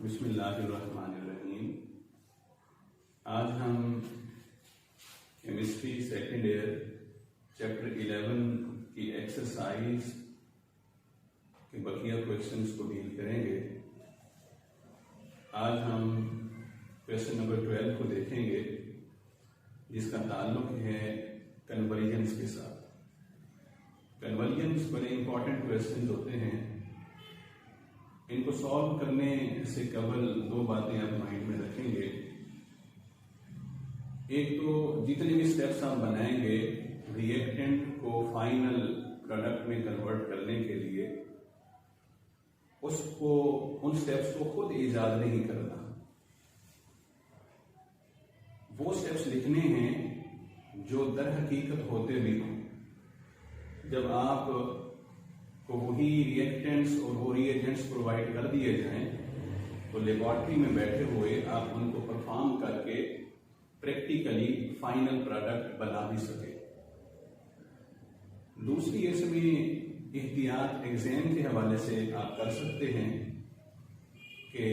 बिस्मिल्लाहिर्रहमानिर्रहीम। आज हम केमिस्ट्री सेकेंड ईयर चैप्टर 11 की एक्सरसाइज के बकिया क्वेश्चंस को डील करेंगे। आज हम क्वेश्चन नंबर 12 को देखेंगे, जिसका ताल्लुक है कन्वर्जेंस के साथ। कन्वर्जेंस बड़े इंपॉर्टेंट क्वेश्चंस होते हैं। इनको सॉल्व करने से कबल दो बातें आप माइंड में रखेंगे। एक तो जितने भी स्टेप्स आप बनाएंगे रिएक्टेंट को फाइनल प्रोडक्ट में कन्वर्ट करने के लिए, उसको उन स्टेप्स को खुद ईजाद नहीं करना। वो स्टेप्स लिखने हैं जो दर हकीकत होते भी हों। जब आप को वही रिएक्टेंट्स और वो रिएजेंट्स प्रोवाइड कर दिए जाएं तो लेबोरेटरी में बैठे हुए आप उनको परफॉर्म करके प्रैक्टिकली फाइनल प्रोडक्ट बना भी सके। दूसरी इसमें एहतियात एग्जाम के हवाले से आप कर सकते हैं कि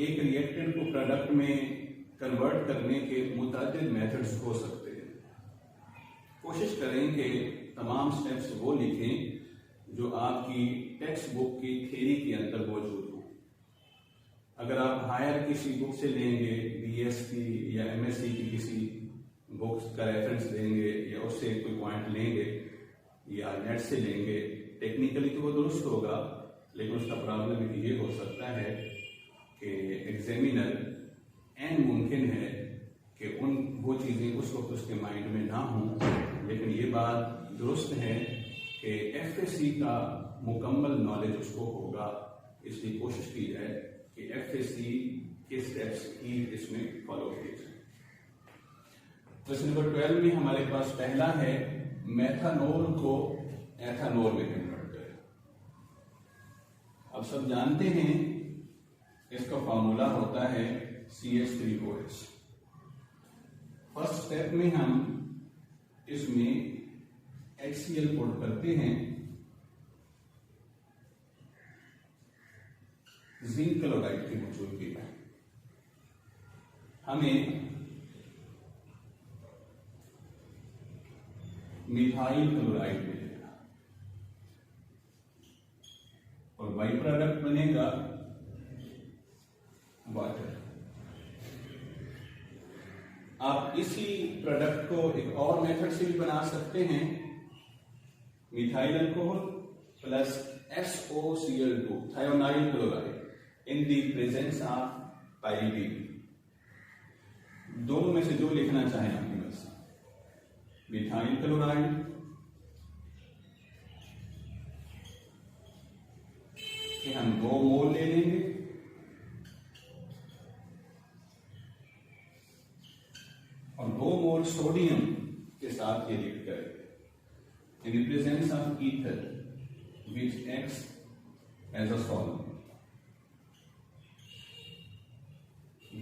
एक रिएक्टेंट को प्रोडक्ट में कन्वर्ट करने के मुतादिद मेथड्स हो सकते हैं। कोशिश करें कि तमाम स्टेप्स वो लिखें जो आपकी टेक्स्ट बुक की थ्योरी के अंदर मौजूद हो। अगर आप हायर किसी बुक से लेंगे, बीएससी या एमएससी की किसी बुक्स का रेफरेंस लेंगे या उससे कोई पॉइंट लेंगे या नेट से लेंगे, टेक्निकली तो वो दुरुस्त होगा, लेकिन उसका प्रॉब्लम ये हो सकता है कि एग्जामिनर एन मुमकिन है कि वो चीज़ें उस वक्त उसके माइंड में ना हों। लेकिन ये बात दुरुस्त है कि एफएससी का मुकम्मल नॉलेज उसको होगा, इसलिए कोशिश की जाए कि एफएससी के स्टेप्स ही इसमें फॉलो किए जाए। क्वेश्चन नंबर 12 में हमारे पास पहला है मेथनॉल को एथेनॉल में कन्वर्ट करें। अब सब जानते हैं इसका फार्मूला होता है CH3OH। फर्स्ट स्टेप में हम इसमें HCl पुट करते हैं। जिंक क्लोराइड की मौजूदगी में हमें मिथाइल क्लोराइड मिलेगा और बाई प्रोडक्ट बनेगा वाटर। आप इसी प्रोडक्ट को एक और मेथड से भी बना सकते हैं। Methyl alcohol plus SOCl2 thionyl chloride in the presence of pyridine. दोनों में से जो लिखना चाहें आपकी मर्जी। मिथाइल क्लोराइड के हम 2 मोल ले लेंगे और 2 मोल सोडियम के साथ ये रिएक्ट करेंगे in the presence of ether which acts as a solvent।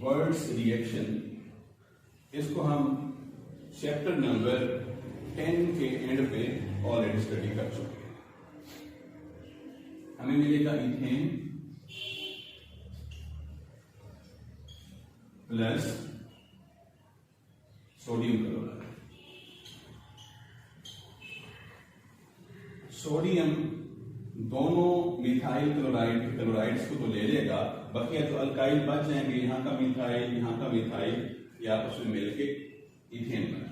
Words reaction, इसको हम चैप्टर नंबर 10 के एंड पे ऑलरेडी स्टडी कर चुके हैं। हमें मिलेगा ethane plus sodium chloride. Sodium दोनों मिथाइल क्लोराइड्स को तो ले लेगा, बाकी जो अल्काइल बच जाएंगे, यहां का मिथाइल यहां का मिथाइल, या आपस में मिलके इथेन बने।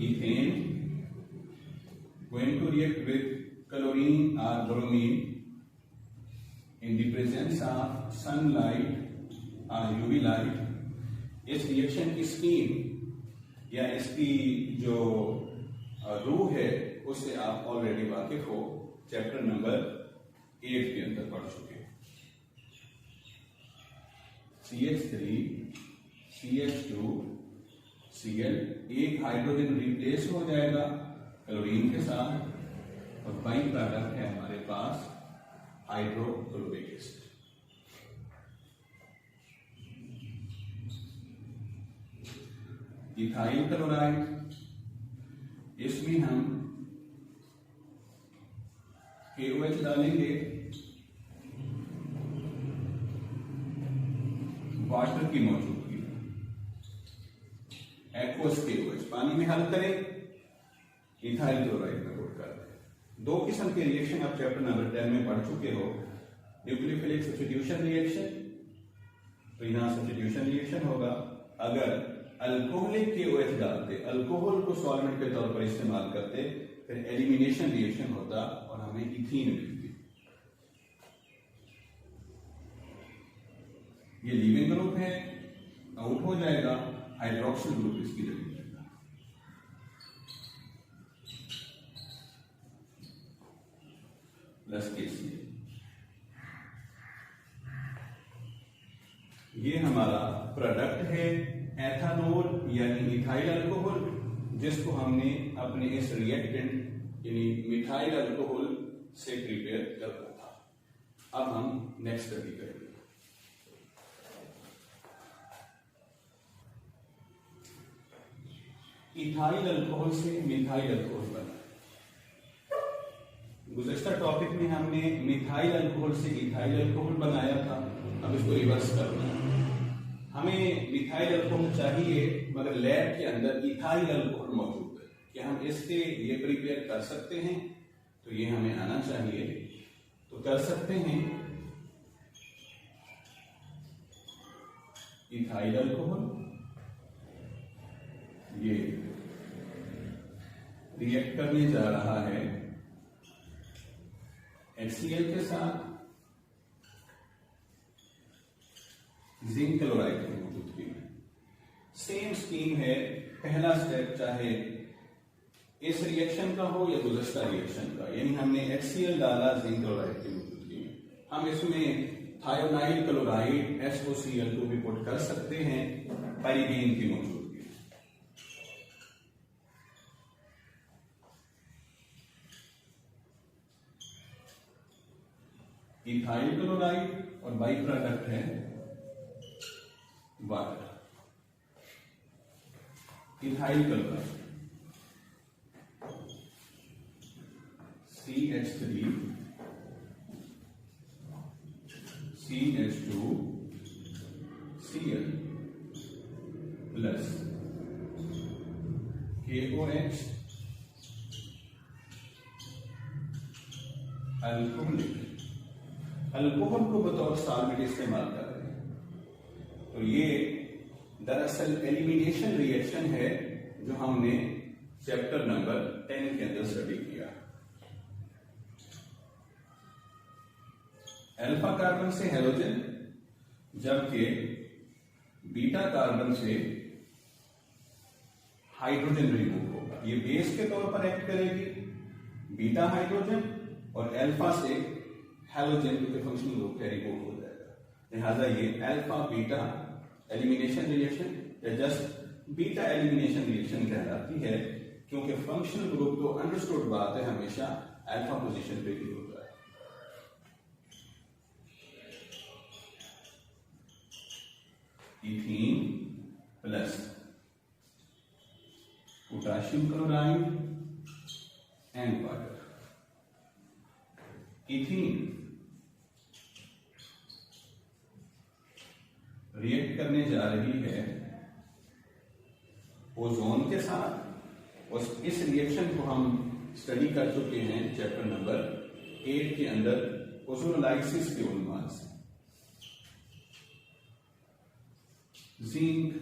Ethane going to react with chlorine और bromine in the presence of sunlight और यूवी लाइट। इस रिएक्शन की स्कीम या इसकी जो रूह है उससे आप ऑलरेडी वाकिफ हो, चैप्टर नंबर 8 के अंदर पढ़ चुके हैं। CH3 CH2 Cl, एक हाइड्रोजन रिप्लेस हो जाएगा क्लोरीन के साथ और बाई प्रोडक्ट है हमारे पास हाइड्रोक्लोरिक एसिड। इथाइल क्लोराइड, इसमें हम KOH डालेंगे, वाटर की मौजूदगी, एक्वस KOH, पानी में हल करें, इथाइल क्लोराइड में कोट कर दें। दो किस्म के रिएक्शन आप चैप्टर नंबर 10 में पढ़ चुके हो, न्यूक्लियोफिलिक सब्स्टिट्यूशन रिएक्शन। तो यहां सब्स्टिट्यूशन रिएक्शन होगा, अगर अल्कोहलिक KOH डालते, अल्कोहल को सॉल्वेंट के तौर पर इस्तेमाल करते, फिर एलिमिनेशन रिएक्शन होता और हमें इथीन मिलती। ये लीविंग ग्रुप है, आउट हो जाएगा, हाइड्रोक्सिल ग्रुप इसकी जगह जाएगा। Plus KCl। ये हमारा प्रोडक्ट है एथानॉल यानी इथाइल अल्कोहल, जिसको हमने अपने इस रिएक्टेंट यानी मिथाइल अल्कोहल से प्रिपेयर करना था। अब हम नेक्स्ट स्टडी करेंगे। इथाइल अल्कोहल से मिथाइल अल्कोहल बना। गुज़श्ता टॉपिक में हमने मिथाइल अल्कोहल से इथाइल अल्कोहल बनाया था, अब इसको रिवर्स करना है। हमें मिथाइल अल्कोहल चाहिए, मगर लैब के अंदर इथाइल अल्कोहल मौजूद है। क्या हम इससे ये प्रिपेयर कर सकते हैं? तो ये हमें आना चाहिए, तो कर सकते हैं। इथाइल अल्कोहल ये रिएक्ट करने जा रहा है HCl के साथ जिंक क्लोराइड की मौजूदगी में। सेम स्कीम है, पहला स्टेप चाहे इस रिएक्शन का हो या गुज़श्ता रिएक्शन का, यानी हमने HCl डाला जिंक क्लोराइड की मौजूदगी में, हम इसमें थायोनाइल क्लोराइड SOCl को भी पुट कर सकते हैं पाइरीडीन की मौजूदगी में। इथाइल क्लोराइड और बाई प्रोडक्ट है water. Ethyl chloride CH3 CH2 Cl plus KOH alcohol को बतौर सॉल्वेंट इस्तेमाल कर रहे हैं। तो ये दरअसल एलिमिनेशन रिएक्शन है जो हमने चैप्टर नंबर 10 के अंदर स्टडी किया। अल्फा कार्बन से हेलोजन, जबकि बीटा कार्बन से हाइड्रोजन रिमूव होगा। ये बेस के तौर पर एक्ट करेगी, बीटा हाइड्रोजन, और अल्फा से हेलोजन के फंक्शनल ग्रुप का रिमूव हो जाएगा। लिहाजा ये अल्फा बीटा एलिमिनेशन रिएक्शन या जस्ट बीटा एलिमिनेशन रिएक्शन कहलाती है, क्योंकि फंक्शनल ग्रुप तो अंडरस्टूड बात है, हमेशा अल्फा पोजीशन पे ही होता है। Ethene plus potassium chloride and water. Ethene react करने जा रही है ओजोन के साथ, और इस रिएक्शन को हम स्टडी कर चुके हैं चैप्टर नंबर 8 के अंदर ओजोनोलाइसिस के उन्माद से। जिंक,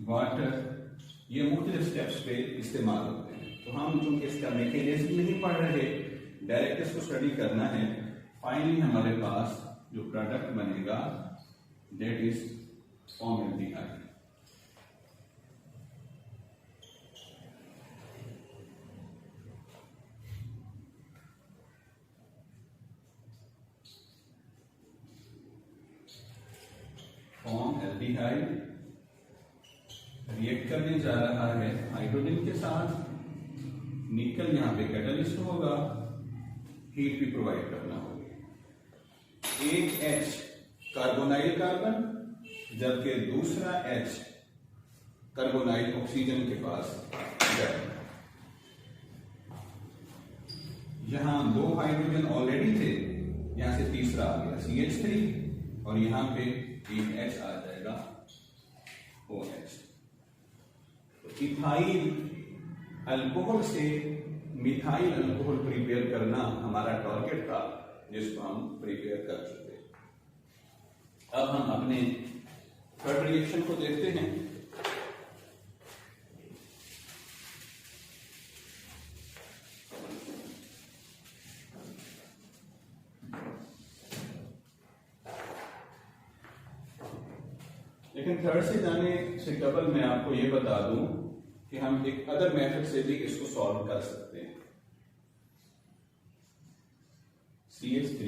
वाटर, ये मुख्तलिफ स्टेप्स पे इस्तेमाल होते हैं। तो हम चूंकि इसका मैकेनिज्म नहीं पढ़ रहे, डायरेक्ट इसको स्टडी करना है, फाइनली हमारे पास जो प्रोडक्ट बनेगा that is formaldehyde. Formaldehyde react करने जा रहा है हाइड्रोजन के साथ, निकल यहां पे कैटलिस्ट होगा, हीट भी प्रोवाइड करना होगा। एक H कार्बोनाइल कार्बन, जबकि दूसरा H कार्बोनाइल ऑक्सीजन के पास जाएगा। जहां 2 हाइड्रोजन ऑलरेडी थे, यहां से तीसरा आ गया CH3 और यहां पे एक H आ जाएगा OH। तो इथाइल अल्कोहल से मिथाइल अल्कोहल प्रिपेयर करना हमारा टारगेट था, जिसको हम प्रिपेयर कर चुके। अब हम अपने थर्ड रिएक्शन को देखते हैं। लेकिन थर्ड से जाने से कबल मैं आपको यह बता दूं कि हम एक अदर मेथड से भी इसको सॉल्व कर सकते हैं। CH3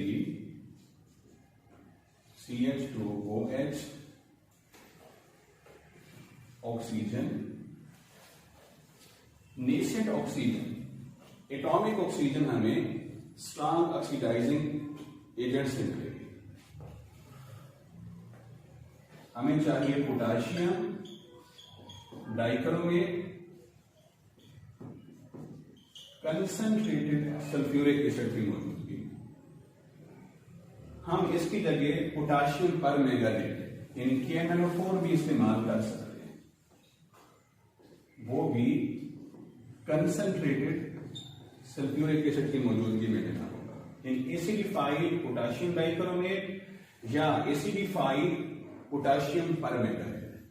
CH2OH oxygen, nascent oxygen, atomic oxygen हमें स्ट्रॉन्ग ऑक्सीडाइजिंग एजेंट से मिलेगी। हमें चाहिए potassium dichromate concentrated sulphuric acid की मौजूदगी। हम इसकी जगह पोटाशियम पर मेगानेट यानी KMnO4 भी इस्तेमाल कर सकते हैं, वो भी कंसंट्रेटेड सल्फ्यूरिक एसिड की मौजूदगी में लेना होगा। एसिडिफाइड पोटाशियम डाइक्रोमेट या एसिडिफाइड पोटाशियम परमैंगनेट,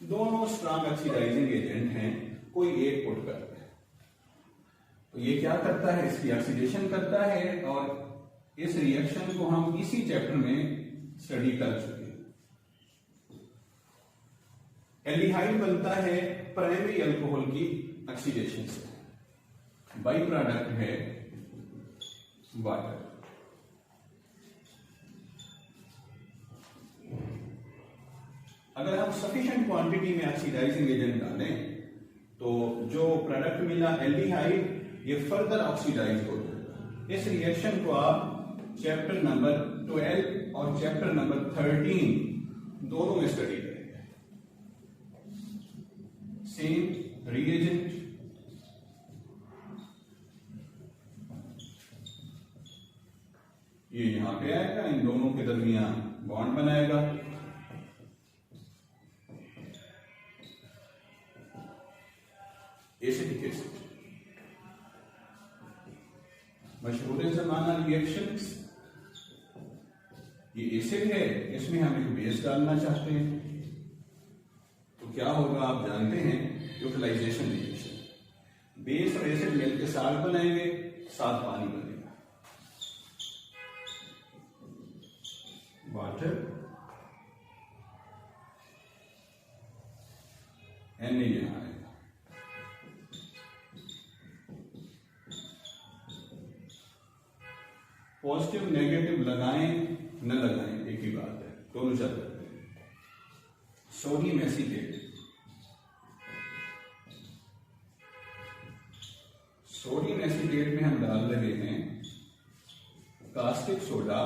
दोनों स्ट्रॉन्ग ऑक्सीडाइजिंग एजेंट हैं, कोई एक पुट करता है तो ये क्या करता है, इसकी ऑक्सीडेशन करता है। और इस रिएक्शन को हम इसी चैप्टर में स्टडी कर चुके हैं। एल्डिहाइड बनता है प्राइमरी अल्कोहल की ऑक्सीडेशन से, बाई प्रोडक्ट है वाटर। अगर हम सफिशिएंट क्वांटिटी में ऑक्सीडाइजिंग एजेंट डालें तो जो प्रोडक्ट मिला एल्डिहाइड, ये फर्दर ऑक्सीडाइज हो जाएगा। इस रिएक्शन को आप चैप्टर नंबर 12 और चैप्टर नंबर 13 दोनों में स्टडी करेंगे। सेम रिएजेंट, ये यहां पे आएगा, इन दोनों के दरमियान बॉन्ड बनाएगा। एसिडिक एसिड, मशहूर जमाना रिएक्शंस, ये एसिड है, इसमें हम एक बेस डालना चाहते हैं तो क्या होगा आप जानते हैं, यूटिलाइजेशन रिएक्शन। बेस और एसिड मिलकर साल्ट बनाएंगे, साथ पानी बनेगा, वाटर Na यहां आएगा। पॉजिटिव नेगेटिव लगाएं न लगाएं एक ही बात है, दोनों चल सकते हैं। सोडियम एसीटेट, सोडियम एसीटेट में हम डाल रहे हैं कास्टिक सोडा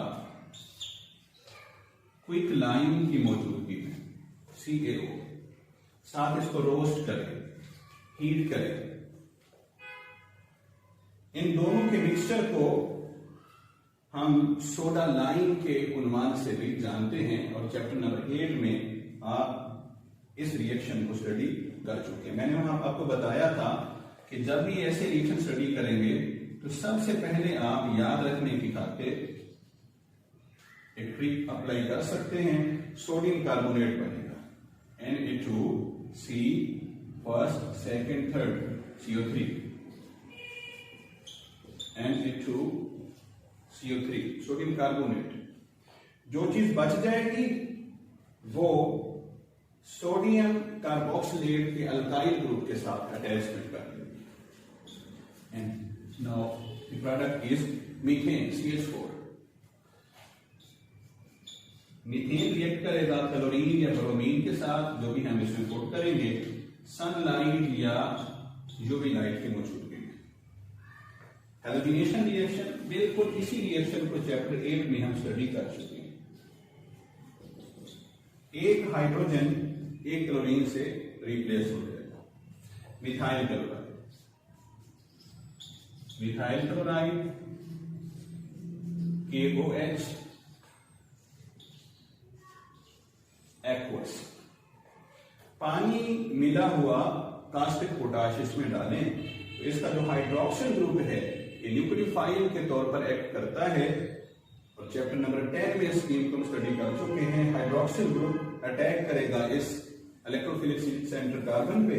क्विक लाइम की मौजूदगी में CaO, साथ इसको रोस्ट करें, हीट करें। इन दोनों के मिक्सचर को हम सोडा लाइम के उन्वान से भी जानते हैं और चैप्टर नंबर 8 में आप इस रिएक्शन को स्टडी कर चुके हैं। मैंने वहां आपको बताया था कि जब भी ऐसे रिएक्शन स्टडी करेंगे तो सबसे पहले आप याद रखने की खातिर एक ट्रिक अप्लाई कर सकते हैं। सोडियम कार्बोनेट बनेगा Na2C first second third CO3, Na2CO3 sodium carbonate. जो चीज बच जाएगी वो सोडियम कार्बोक्सिलेट के अल्काइल ग्रुप के साथ अटैचमेंट कर लेगी। And now the product is methane CH4। Methane react करेगा क्लोरीन या ब्रोमीन के साथ, जो भी हम इसमें कोट करेंगे सनलाइट या यूवी लाइट की मौजूदगी में। हैलोजिनेशन रिएक्शन, बिल्कुल इसी रिएक्शन को चैप्टर 8 में हम स्टडी कर चुके हैं। एक हाइड्रोजन एक क्लोरीन से रिप्लेस हो जाएगा, methyl chloride. Methyl chloride KOH aqueous. पानी मिला हुआ कास्टिक पोटाश इसमें डालें तो इसका जो हाइड्रोक्सिल ग्रुप है ये न्यूक्लियोफाइल के तौर पर एक्ट करता है। और चैप्टर नंबर 10 में इस स्कीम को हम स्टडी कर चुके हैं। हाइड्रोक्सिल ग्रुप अटैक करेगा इस इलेक्ट्रोफिलिक सेंटर कार्बन पे,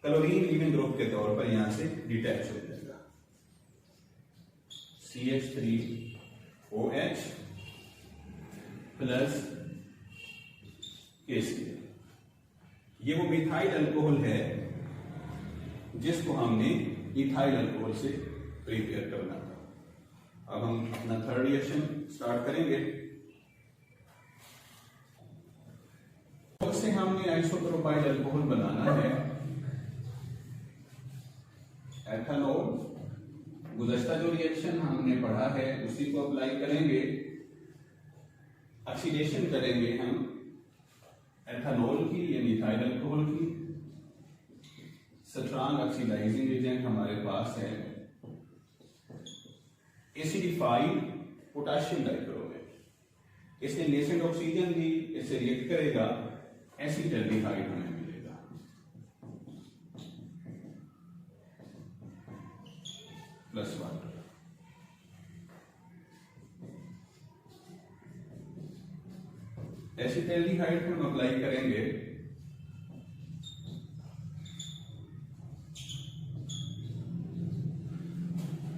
क्लोरीन लीविंग ग्रुप के तौर पर यहां से डिटैच हो जाएगा। CH3OH plus KCl। ये वो मिथाइल अल्कोहल है जिसको हमने इथाइल अल्कोहल से प्रिपेयर करना था। अब हम अपना थर्ड रिएक्शन स्टार्ट करेंगे। उससे हमने आइसोप्रोपाइल अल्कोहल बनाना है। एथेनॉल, गुज़श्ता जो रिएक्शन हमने पढ़ा है उसी को अप्लाई करेंगे। ऑक्सीडेशन करेंगे हम एथेनॉल की यानी इथाइल अल्कोहल की। स्ट्रॉन्ग ऑक्सीडाइजिंग एजेंट हमारे पास है एसिडिफाइड पोटेशियम डाइक्रोमेट। इसने नेसेंट ऑक्सीजन दी, इससे रिएक्ट करेगा, एसिटाल्डिहाइड हमें मिलेगा। Plus water. एसिटाल्डिहाइड को हम अप्लाई करेंगे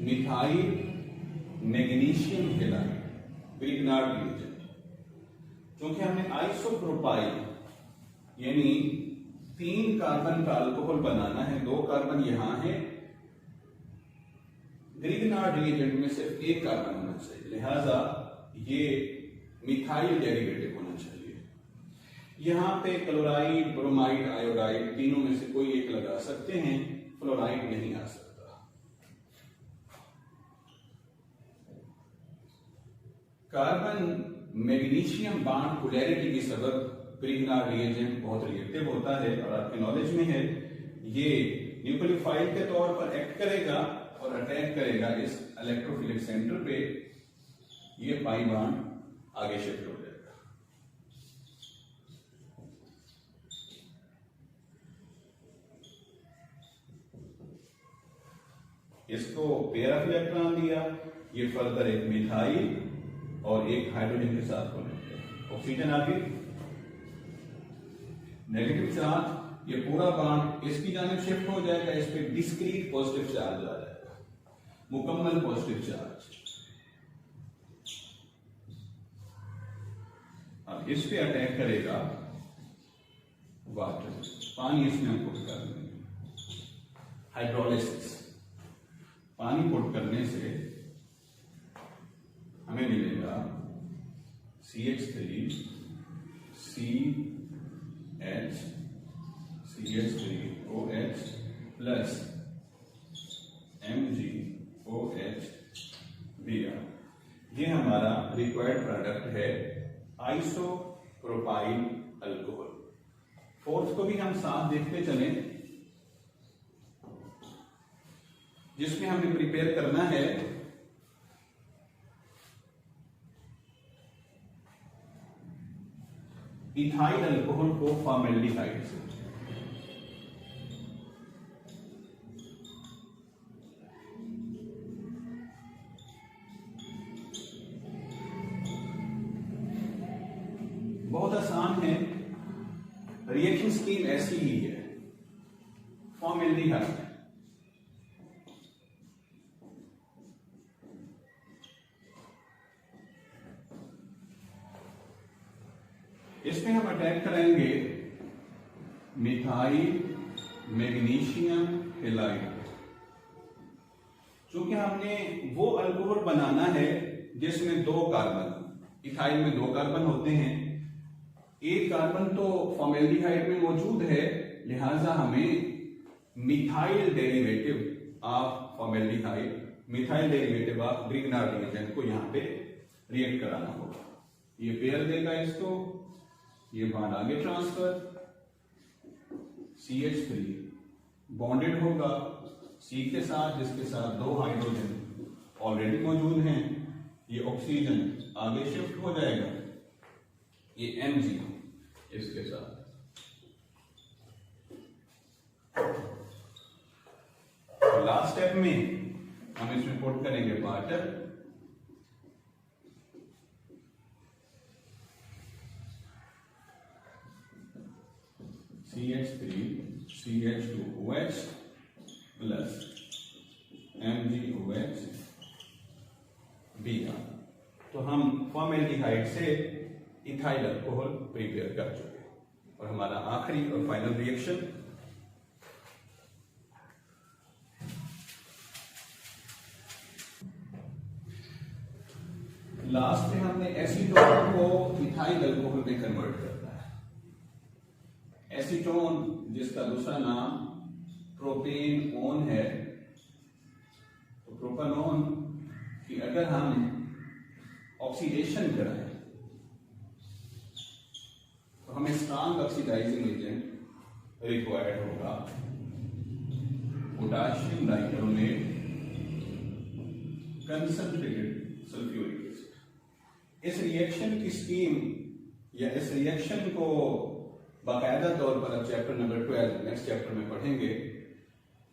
methyl magnesium halide Grignard reagent. क्योंकि हमने आइसोप्रोपाइल यानी 3 कार्बन का अल्कोहल बनाना है, 2 कार्बन यहां है, ग्रिग्नार्ड रिएजेंट में सिर्फ 1 कार्बन होना चाहिए, लिहाजा ये मिथाइल डेरिवेटिव होना चाहिए। यहां पे क्लोराइड, ब्रोमाइड, आयोडाइड तीनों में से कोई एक लगा सकते हैं, फ्लोराइड नहीं आ सकता। कार्बन मैग्नीशियम बॉन्ड पोलैरिटी की सबब ग्रिग्नार्ड रिएजेंट बहुत रिएक्टिव होता है और आपके नॉलेज में है ये न्यूक्लियोफाइल के तौर पर एक्ट करेगा और अटैक करेगा इस इलेक्ट्रोफिलिक सेंटर पे। ये पाई बॉन्ड आगे शिफ्ट हो जाएगा। इसको पेयर ऑफ इलेक्ट्रॉन दिया, ये फर्दर एक मिथाइल और एक हाइड्रोजन के साथ बनेगा। ऑक्सीजन आगे नेगेटिव चार्ज, ये पूरा बॉन्ड इसकी जानिब शिफ्ट हो जाएगा, इस पे डिस्क्रीट पॉजिटिव चार्ज आ जाएगा, मुकम्मल पॉजिटिव चार्ज। अब इस पे अटैक करेगा वाटर, पानी इसमें हम पुट कर देंगे। हाइड्रोलिसिस, पानी पुट करने से हमें मिलेगा CH3 CH3OH plus MgOH Br। ये हमारा रिक्वायर्ड प्रोडक्ट है आइसोप्रोपाइल अल्कोहल। फोर्थ को भी हम साथ देखते चलें, जिसमें हमें प्रिपेयर करना है इथाइल अल्कोहल को फॉर्मेल्डिहाइड से। बहुत आसान है, रिएक्शन स्कीम ऐसी ही है। फॉर्मेल्डिहाइड इसमें हम अटैक करेंगे मिथाइल मैग्नीशियम हैलाइड। चूंकि हमने वो अल्कोहल बनाना है जिसमें 2 कार्बन, इथाइल में 2 कार्बन होते हैं, एक कार्बन तो फॉर्मेल्डिहाइड में मौजूद है, लिहाजा हमें methyl derivative of formaldehyde, methyl derivative of Grignard reagent को यहां पे रिएक्ट कराना होगा। ये पेयर देगा इसको, ये बॉन्ड आगे ट्रांसफर, CH3 बॉन्डेड होगा C के साथ, जिसके साथ 2 हाइड्रोजन ऑलरेडी मौजूद हैं, ये ऑक्सीजन आगे शिफ्ट हो जाएगा, ये Mg इसके साथ। तो लास्ट स्टेप में हम इसमें पुट करेंगे water, CH3 CH2OH plus MgOH Br। तो हम फॉर्मेल्डिहाइड से इथाइल अल्कोहल प्रिपेयर कर चुके हैं। और हमारा आखिरी और फाइनल रिएक्शन लास्ट में हमने एसीटोन को इथाइल अल्कोहल में कन्वर्ट करना है। एसीटोन जिसका दूसरा नाम प्रोपेनोन है, तो प्रोपेनोन की अगर हम ऑक्सीडेशन कराएं तो हमें स्ट्रॉन्ग ऑक्सीडाइजिंग एजेंट रिक्वायर्ड होगा, potassium dichromate concentrated sulphuric acid. इस रिएक्शन की स्कीम या इस रिएक्शन को बाकायदा तौर पर अब चैप्टर नंबर 12 नेक्स्ट चैप्टर में पढ़ेंगे।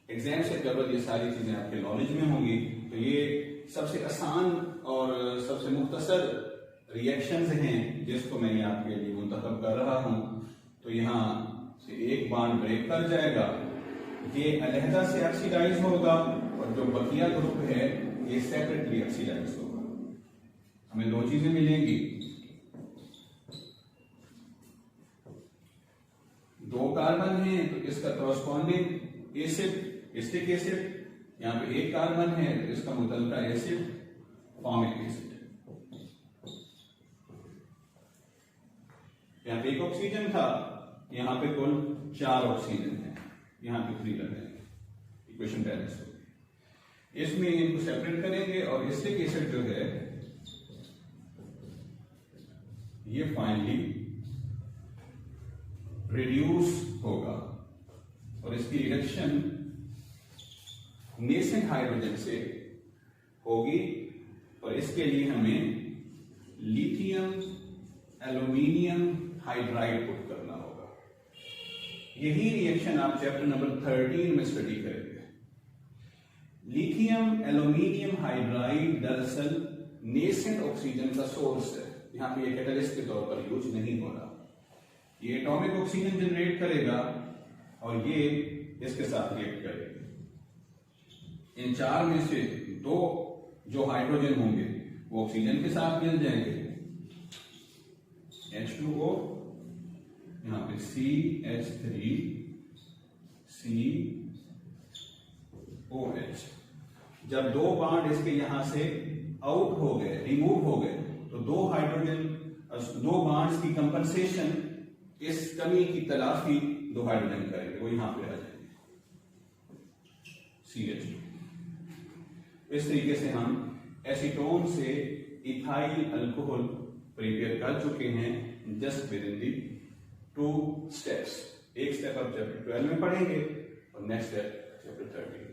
एग्जाम से जब ये सारी चीजें आपके नॉलेज में होंगी तो ये सबसे आसान और सबसे मुख्तसर रिएक्शंस हैं जिसको मैं ये आपके लिए मुंतखब कर रहा हूं। तो यहाँ से एक बॉन्ड ब्रेक कर जाएगा, ये अलहदा से ऑक्सीडाइज होगा और जो बकिया ग्रुप है ये सेपरेटली ऑक्सीडाइज होगा। हमें 2 चीजें मिलेंगी, 2 कार्बन है तो इसका कॉरस्पॉन्डिंग एसिड एसिटिक एसिड, यहाँ पे 1 कार्बन है तो इसका मुतल्लिका एसिड फॉर्मिक एसिड। यहाँ पे 1 ऑक्सीजन था, यहाँ पे कुल 4 ऑक्सीजन है, यहाँ पे 3 लगाएंगे, इक्वेशन बैलेंस हो गई। इसमें इनको सेपरेट करेंगे और एसिटिक एसिड जो है ये फाइनली रिड्यूस होगा और इसकी रिडक्शन नेसेंट हाइड्रोजन से होगी और इसके लिए हमें लिथियम एल्यूमिनियम हाइड्राइड पुट करना होगा। यही रिएक्शन आप चैप्टर नंबर 13 में स्टडी करेंगे। लिथियम एल्यूमिनियम हाइड्राइड दरअसल नेसेंट ऑक्सीजन का सोर्स है, यहाँ पे ये कैटलिस्ट के तौर पर यूज नहीं हो रहा। ये एटॉमिक ऑक्सीजन जनरेट करेगा और ये इसके साथ रिएक्ट करेगा। इन 4 में से 2 जो हाइड्रोजन होंगे वो ऑक्सीजन के साथ मिल जाएंगे, H2O, यहाँ पे CH3 COH। जब 2 बॉन्ड इसके यहां से आउट हो गए, रिमूव हो गए, तो 2 हाइड्रोजन 2 बॉन्ड्स की कंपनसेशन, इस कमी की तलाफी 2 हाइड्रोजन करेंगे, वो यहां पे आ जाएंगे CH2। इस तरीके से हम एसीटोन से इथाइल अल्कोहल प्रिपेयर कर चुके हैं just with in the 2 steps. एक स्टेप अब चैप्टर 12 में पढ़ेंगे और नेक्स्ट स्टेप चैप्टर 13।